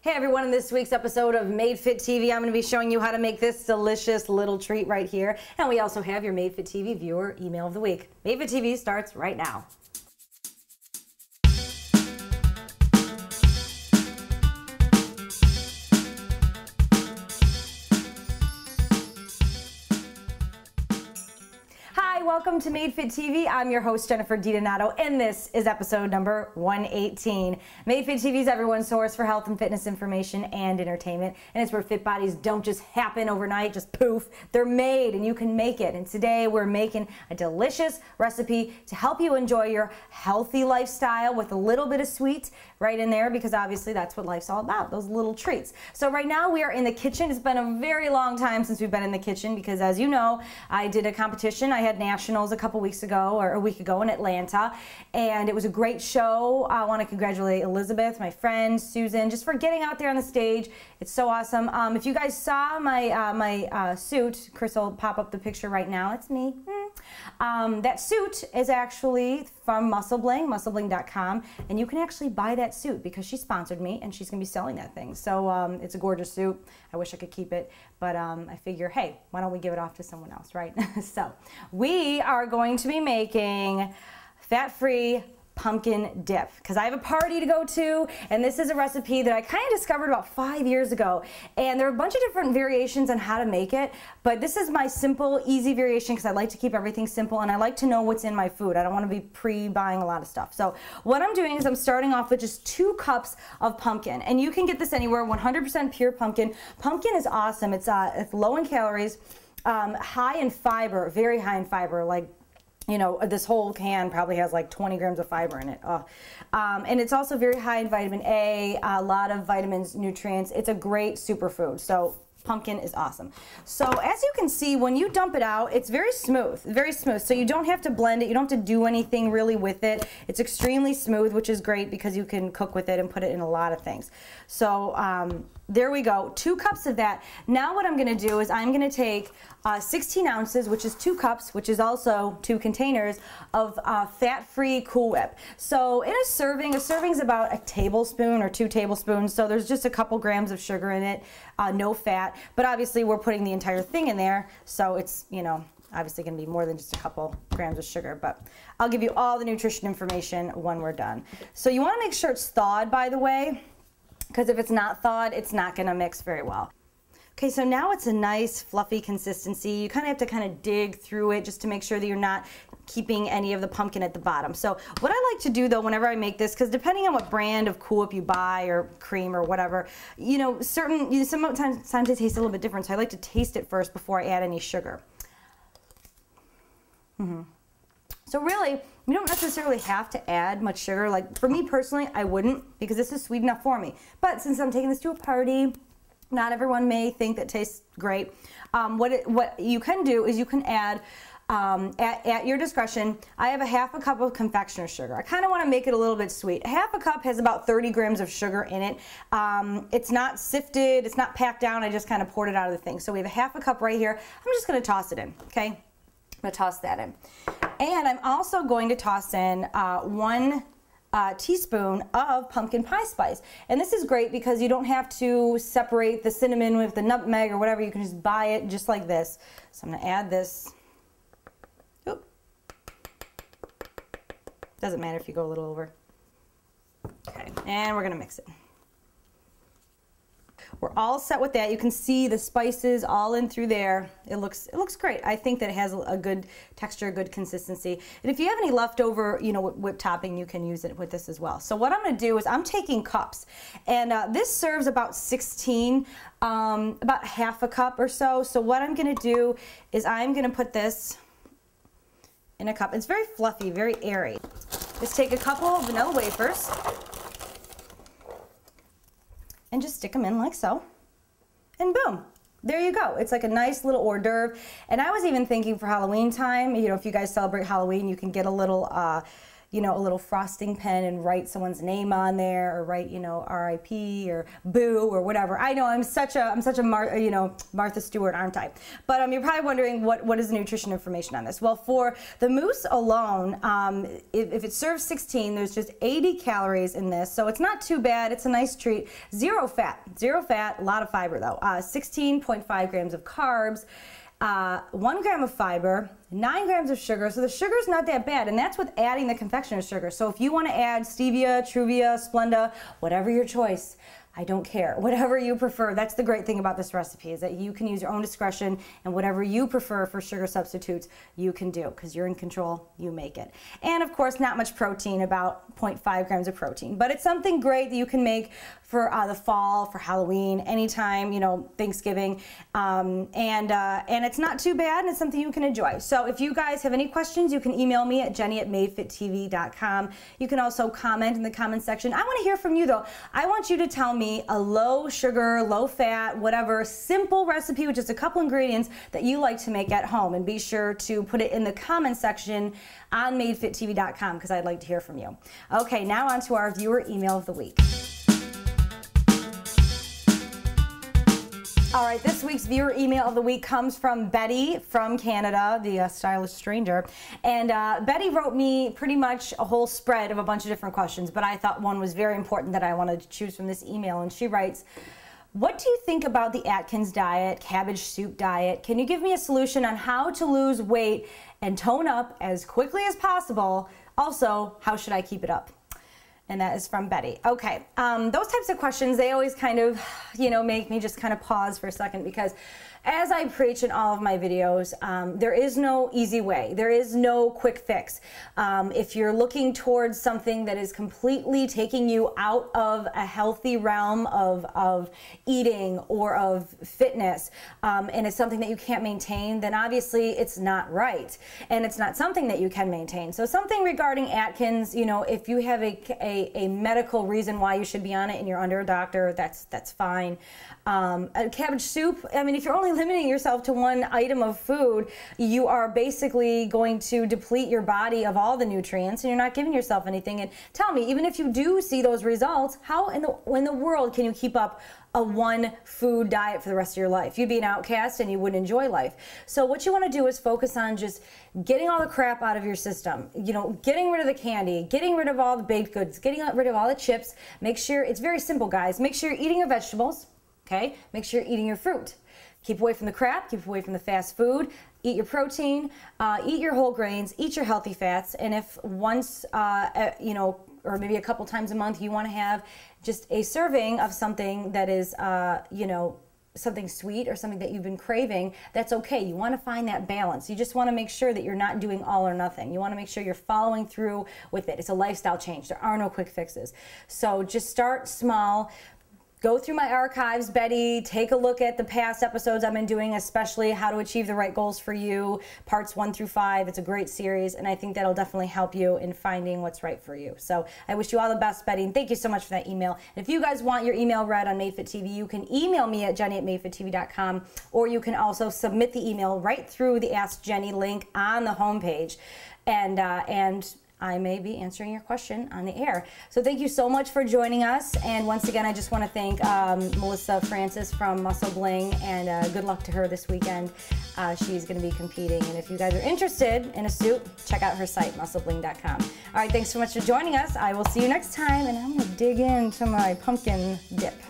Hey everyone, in this week's episode of Made Fit TV, I'm going to be showing you how to make this delicious little treat right here. And we also have your Made Fit TV viewer email of the week. Made Fit TV starts right now. Welcome to Made Fit TV. I'm your host, Jennifer DiDonato, and this is episode number 118. Made Fit TV is everyone's source for health and fitness information and entertainment, and it's where fit bodies don't just happen overnight, just poof. They're made, and you can make it. And today we're making a delicious recipe to help you enjoy your healthy lifestyle with a little bit of sweet right in there, because obviously that's what life's all about, those little treats. So right now we are in the kitchen. It's been a very long time since we've been in the kitchen because, as you know, I did a competition. I had nationals a couple weeks ago, or a week ago, in Atlanta, and it was a great show. I want to congratulate Elizabeth, my friend, Susan, just for getting out there on the stage. It's so awesome. If you guys saw my suit, Chris will pop up the picture right now. It's me. That suit is actually from MuscleBling, musclebling.com, and you can actually buy that suit because she sponsored me and she's going to be selling that thing. So it's a gorgeous suit. I wish I could keep it, but I figure, hey, why don't we give it off to someone else, right? So we are going to be making fat-free pumpkin dip because I have a party to go to, and this is a recipe that I kind of discovered about 5 years ago, and there are a bunch of different variations on how to make it, but this is my simple, easy variation because I like to keep everything simple and I like to know what's in my food. I don't want to be pre-buying a lot of stuff. So what I'm doing is I'm starting off with just 2 cups of pumpkin, and you can get this anywhere. 100% pure pumpkin. Pumpkin is awesome. It's low in calories, high in fiber, very high in fiber, like, you know, this whole can probably has like 20 grams of fiber in it. And it's also very high in vitamin A, a lot of vitamins, nutrients. It's a great superfood. So pumpkin is awesome. So as you can see, when you dump it out, it's very smooth, very smooth. So you don't have to blend it. You don't have to do anything really with it. It's extremely smooth, which is great because you can cook with it and put it in a lot of things. So there we go, 2 cups of that. Now what I'm going to do is I'm going to take 16 ounces, which is 2 cups, which is also 2 containers of fat-free Cool Whip. So in a serving is about a tablespoon or 2 tablespoons. So there's just a couple grams of sugar in it, no fat. But obviously we're putting the entire thing in there, so it's, you know, obviously going to be more than just a couple grams of sugar, but I'll give you all the nutrition information when we're done. So you want to make sure it's thawed, by the way, because if it's not thawed, it's not going to mix very well. Okay, so now it's a nice fluffy consistency. You kind of have to dig through it just to make sure that you're not keeping any of the pumpkin at the bottom. So what I like to do though whenever I make this, because depending on what brand of Cool Whip you buy or cream or whatever, you know, sometimes they taste a little bit different. So I like to taste it first before I add any sugar. So really, you don't necessarily have to add much sugar. Like for me personally, I wouldn't, because this is sweet enough for me. But since I'm taking this to a party, not everyone may think that tastes great. What you can do is you can add, at your discretion, I have a ½ cup of confectioner's sugar. I kind of want to make it a little bit sweet. ½ cup has about 30 grams of sugar in it. It's not sifted, it's not packed down, I just kind of poured it out of the thing. So we have a ½ cup right here. I'm just going to toss it in, okay? I'm going to toss that in. And I'm also going to toss in 1 teaspoon of pumpkin pie spice. And this is great because you don't have to separate the cinnamon with the nutmeg or whatever. You can just buy it just like this. So I'm going to add this. Oop. Doesn't matter if you go a little over. Okay, and we're going to mix it. We're all set with that. You can see the spices all in through there. It looks great. I think that it has a good texture, good consistency. And if you have any leftover, you know, whipped topping, you can use it with this as well. So what I'm going to do is I'm taking cups, and this serves about 16, about ½ cup or so. So what I'm going to do is I'm going to put this in a cup. It's very fluffy, very airy. Just take a couple of vanilla wafers and just stick them in like so, and boom, there you go. It's like a nice little hors d'oeuvre. And I was even thinking for Halloween time, you know, if you guys celebrate Halloween, you can get a little you know, a little frosting pen and write someone's name on there, or write, you know, R.I.P. or Boo or whatever. I know I'm such a you know, Martha Stewart, aren't I? But you're probably wondering what is the nutrition information on this? Well, for the mousse alone, if it serves 16, there's just 80 calories in this, so it's not too bad. It's a nice treat. Zero fat, a lot of fiber though. 16.5 grams of carbs. 1 gram of fiber, 9 grams of sugar, so the sugar's not that bad, and that's with adding the confectioner's sugar. So if you want to add stevia, Truvia, Splenda, whatever your choice, I don't care. Whatever you prefer. That's the great thing about this recipe, is that you can use your own discretion, and whatever you prefer for sugar substitutes, you can do, because you're in control, you make it. And of course, not much protein, about 0.5 grams of protein, but it's something great that you can make for the fall, for Halloween, anytime, you know, Thanksgiving, and it's not too bad, and it's something you can enjoy. So if you guys have any questions, you can email me at jenny@madefittv.com. You can also comment in the comment section. I want to hear from you though. I want you to tell me a low sugar, low fat, whatever, simple recipe with just a couple ingredients that you like to make at home, and be sure to put it in the comment section on madefittv.com, because I'd like to hear from you. Okay, now on to our viewer email of the week. All right, this week's viewer email of the week comes from Betty from Canada, the stylish stranger. And Betty wrote me pretty much a whole spread of a bunch of different questions, but I thought one was very important that I wanted to choose from this email. And she writes, what do you think about the Atkins diet, cabbage soup diet? Can you give me a solution on how to lose weight and tone up as quickly as possible? Also, how should I keep it up? And that is from Betty. Okay, those types of questions, they always kind of, you know, make me just kind of pause for a second, because as I preach in all of my videos, there is no easy way. There is no quick fix. If you're looking towards something that is completely taking you out of a healthy realm of eating or of fitness, and it's something that you can't maintain, then obviously it's not right. And it's not something that you can maintain. So something regarding Atkins, you know, if you have a medical reason why you should be on it and you're under a doctor, that's fine. A cabbage soup, I mean, if you're only limiting yourself to one item of food, you are basically going to deplete your body of all the nutrients, and you're not giving yourself anything. And tell me, even if you do see those results, how in the world can you keep up a one food diet for the rest of your life? You'd be an outcast and you wouldn't enjoy life. So what you want to do is focus on just getting all the crap out of your system. You know, getting rid of the candy, getting rid of all the baked goods, getting rid of all the chips. Make sure, it's very simple, guys. Make sure you're eating your vegetables. Okay, make sure you're eating your fruit. Keep away from the crap, keep away from the fast food, eat your protein, eat your whole grains, eat your healthy fats, and if once, you know, or maybe a couple times a month, you want to have just a serving of something that is, you know, something sweet or something that you've been craving, that's okay. You want to find that balance. You just want to make sure that you're not doing all or nothing. You want to make sure you're following through with it. It's a lifestyle change. There are no quick fixes. So just start small. Go through my archives, Betty. Take a look at the past episodes I've been doing, especially How to Achieve the Right Goals for You, parts 1 through 5. It's a great series, and I think that'll definitely help you in finding what's right for you. So I wish you all the best, Betty, and thank you so much for that email. And if you guys want your email read on MadeFitTV, you can email me at jenny@madefittv.com, or you can also submit the email right through the Ask Jenny link on the homepage, and I may be answering your question on the air. So thank you so much for joining us. And once again, I just want to thank Melissa Francis from Muscle Bling, and good luck to her this weekend. She's going to be competing. And if you guys are interested in a suit, check out her site, musclebling.com. All right, thanks so much for joining us. I will see you next time, and I'm going to dig into my pumpkin dip.